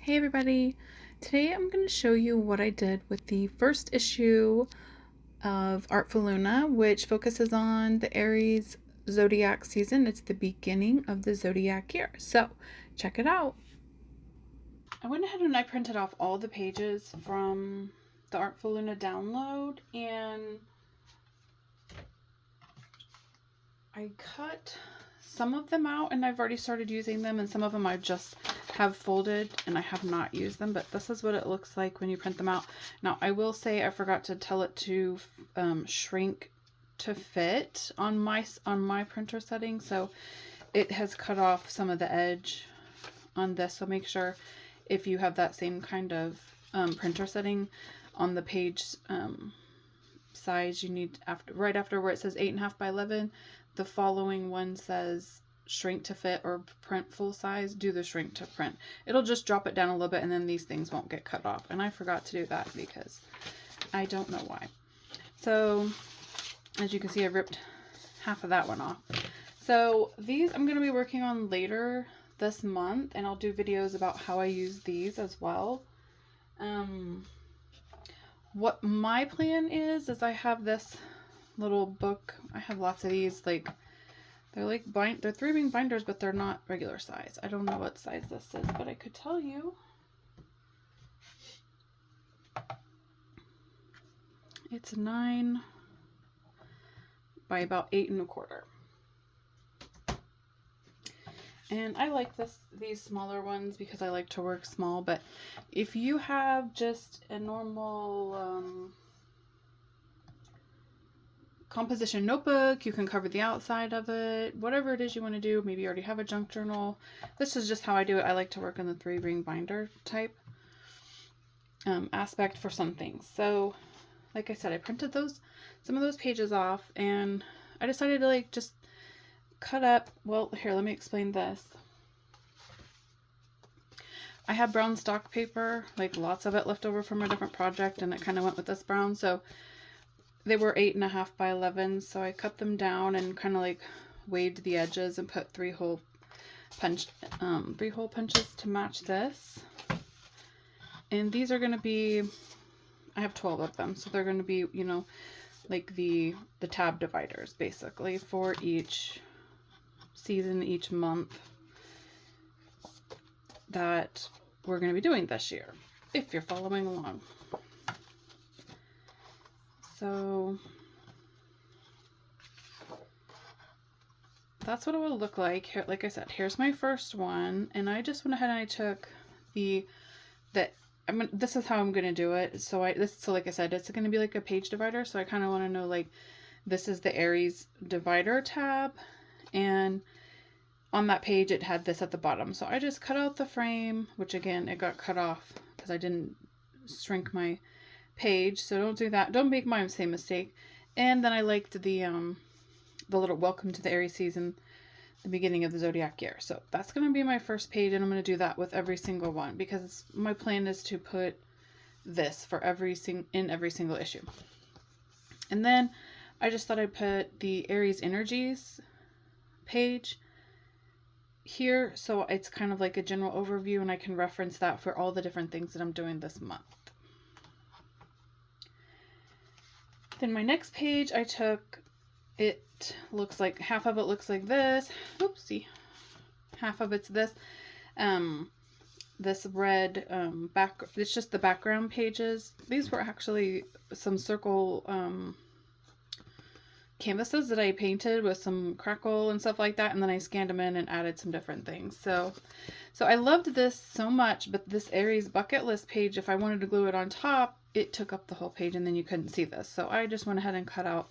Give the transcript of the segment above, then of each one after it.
Hey everybody! Today I'm going to show you what I did with the first issue of Artful Luna, which focuses on the Aries zodiac season. It's the beginning of the zodiac year. So check it out. I went ahead and I printed off all the pages from the Artful Luna download, and I cut some of them out and I've already started using them, and some of them I just have folded and I have not used them, but this is what it looks like when you print them out. Now I will say I forgot to tell it to shrink to fit on my printer setting, so it has cut off some of the edge on this. So make sure if you have that same kind of printer setting on the page size, you need right after where it says 8.5 by 11, the following one says shrink to fit or print full size. Do the shrink to print. It'll just drop it down a little bit, and then these things won't get cut off. And I forgot to do that because I don't know why. So as you can see, I ripped half of that one off. So these I'm going to be working on later this month, and I'll do videos about how I use these as well. What my plan is I have this little book. I have lots of these, like they're 3-ring binders, but they're not regular size. I don't know what size this is, but I could tell you. It's 9 by about 8.25. And I like these smaller ones because I like to work small, but if you have just a normal composition notebook, you can cover the outside of it, whatever it is you want to do. Maybe you already have a junk journal. This is just how I do it. I like to work in the 3-ring binder type aspect for some things. So like I said, I printed some of those pages off, and I decided to like just cut up. Well, here, let me explain this. I have brown stock paper, like lots of it left over from a different project, and it kind of went with this brown. So they were 8.5 by 11, so I cut them down and kind of like waved the edges and put 3-hole punches to match this. And these are going to be, I have 12 of them, so they're going to be, you know, like the tab dividers basically for each season, each month that we're going to be doing this year, if you're following along. So that's what it will look like. Here, like I said, here's my first one, and I just went ahead and I took this is how I'm gonna do it. So like I said, it's gonna be like a page divider. So I kind of want to know, like, this is the Aries divider tab, and on that page it had this at the bottom. So I just cut out the frame, which again, it got cut off because I didn't shrink my page. So don't do that. Don't make my same mistake. And then I liked the little welcome to the Aries season, the beginning of the zodiac year. So that's going to be my first page, and I'm going to do that with every single one because my plan is to put this for in every single issue. And then I just thought I'd put the Aries energies page here, so it's kind of like a general overview, and I can reference that for all the different things that I'm doing this month. Then my next page, I took, it looks like half of it looks like this. Oopsie. Half of it's this. This red it's just the background pages. These were actually some circle canvases that I painted with some crackle and stuff like that, and then I scanned them in and added some different things. So I loved this so much, but this Aries bucket list page, if I wanted to glue it on top, it took up the whole page and then you couldn't see this. So I just went ahead and cut out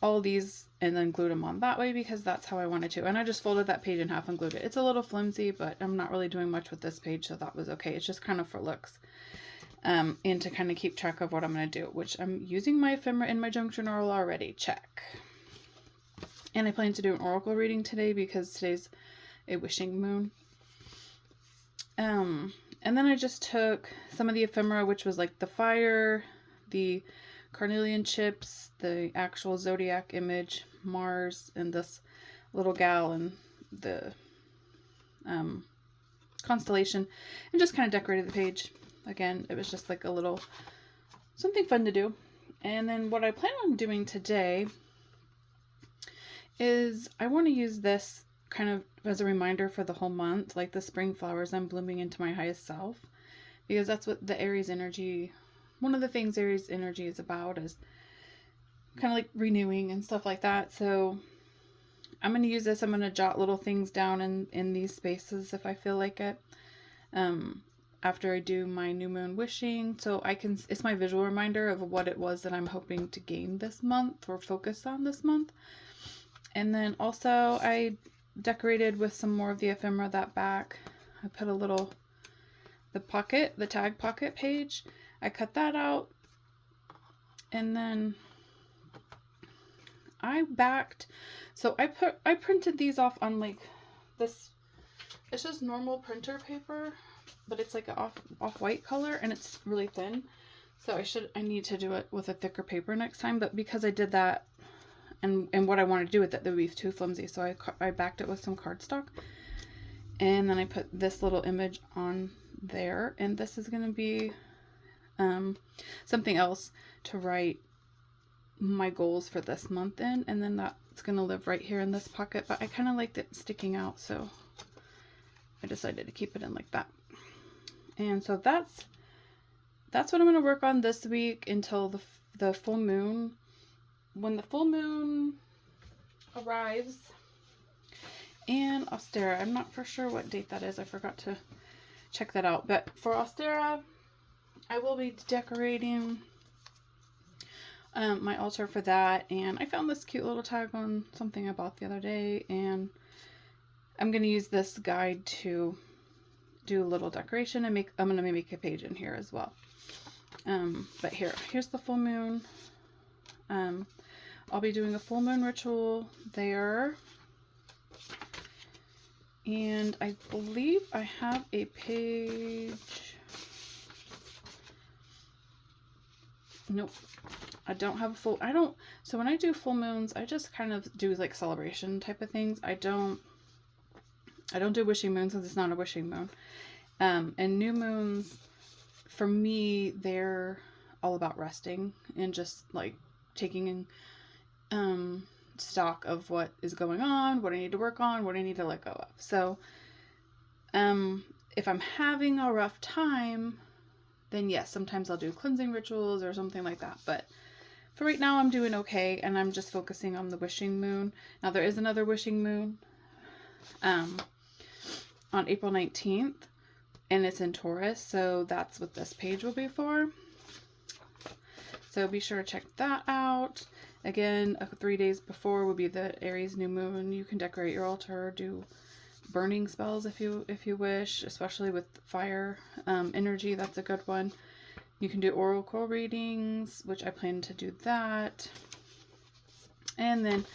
all these and then glued them on that way because that's how I wanted to. And I just folded that page in half and glued it. It's a little flimsy, but I'm not really doing much with this page, so that was okay. It's just kind of for looks. And to kind of keep track of what I'm going to do, which I'm using my ephemera in my junk journal already. Check. And I plan to do an oracle reading today because today's a wishing moon. And then I just took some of the ephemera, which was like the fire, the carnelian chips, the actual zodiac image, Mars, and this little gal, and the constellation, and just kind of decorated the page. Again, it was just like a little something fun to do. And then what I plan on doing today is I want to use this kind of as a reminder for the whole month, like the spring flowers, I'm blooming into my highest self, because that's what the Aries energy, one of the things Aries energy is about, is kind of like renewing and stuff like that. So I'm going to use this. I'm going to jot little things down in these spaces if I feel like it. After I do my new moon wishing, so I can, it's my visual reminder of what it was that I'm hoping to gain this month or focus on this month. And then also I decorated with some more of the ephemera that back. I put a little, the tag pocket page, I cut that out, and then I backed, so I printed these off on like this, it's just normal printer paper, but it's like an off-white color, and it's really thin. So I need to do it with a thicker paper next time, but because I did that, and what I wanted to do with it, would be too flimsy, so I backed it with some cardstock, and then I put this little image on there, and this is going to be something else to write my goals for this month in, and then that's going to live right here in this pocket, but I kind of liked it sticking out, so I decided to keep it in like that. And so that's what I'm going to work on this week until the full moon. When the full moon arrives in Ostera, I'm not for sure what date that is. I forgot to check that out. But for Ostera, I will be decorating my altar for that. And I found this cute little tag on something I bought the other day. And I'm going to use this guide to do a little decoration, and I'm going to make a page in here as well. But here's the full moon. I'll be doing a full moon ritual there. And I believe I have a page. Nope. I don't have a full, so when I do full moons, I just kind of do like celebration type of things. I don't do wishing moons because it's not a wishing moon. And new moons, for me, they're all about resting and just like taking stock of what is going on, what I need to work on, what I need to let go of. So if I'm having a rough time, then yes, sometimes I'll do cleansing rituals or something like that. But for right now, I'm doing okay, and I'm just focusing on the wishing moon. Now, there is another wishing moon on April 19th, and it's in Taurus, so that's what this page will be for. So be sure to check that out. Again, 3 days before will be the Aries new moon. You can decorate your altar, do burning spells if you wish, especially with fire energy. That's a good one. You can do oracle readings, which I plan to do that. And then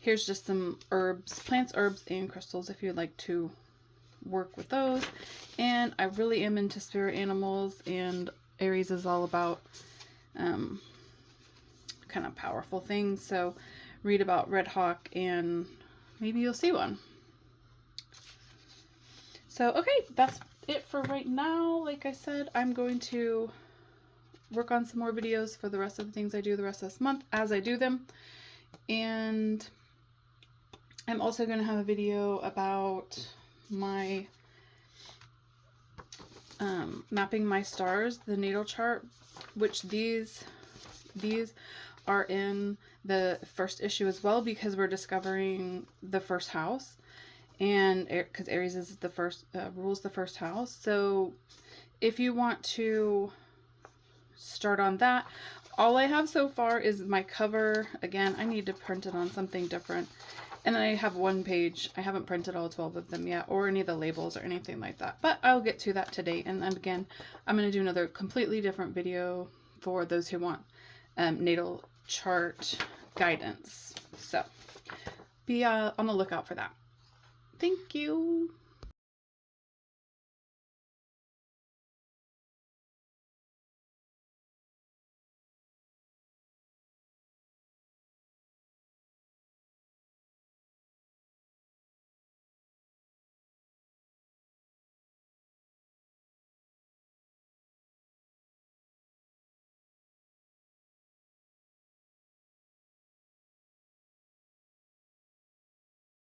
here's just some herbs, plants, herbs, and crystals if you'd like to work with those. And I really am into spirit animals, and Aries is all about kind of powerful things. So read about Red Hawk and maybe you'll see one. So, okay, that's it for right now. Like I said, I'm going to work on some more videos for the rest of the things I do the rest of this month as I do them. And I'm also going to have a video about my mapping my stars, the natal chart, which these are in the first issue as well, because we're discovering the first house, and because Aries is the first, rules the first house. So if you want to start on that, all I have so far is my cover. Again, I need to print it on something different. And then I have one page. I haven't printed all 12 of them yet, or any of the labels or anything like that. But I'll get to that today. And then again, I'm going to do another completely different video for those who want natal chart guidance. So be on the lookout for that. Thank you.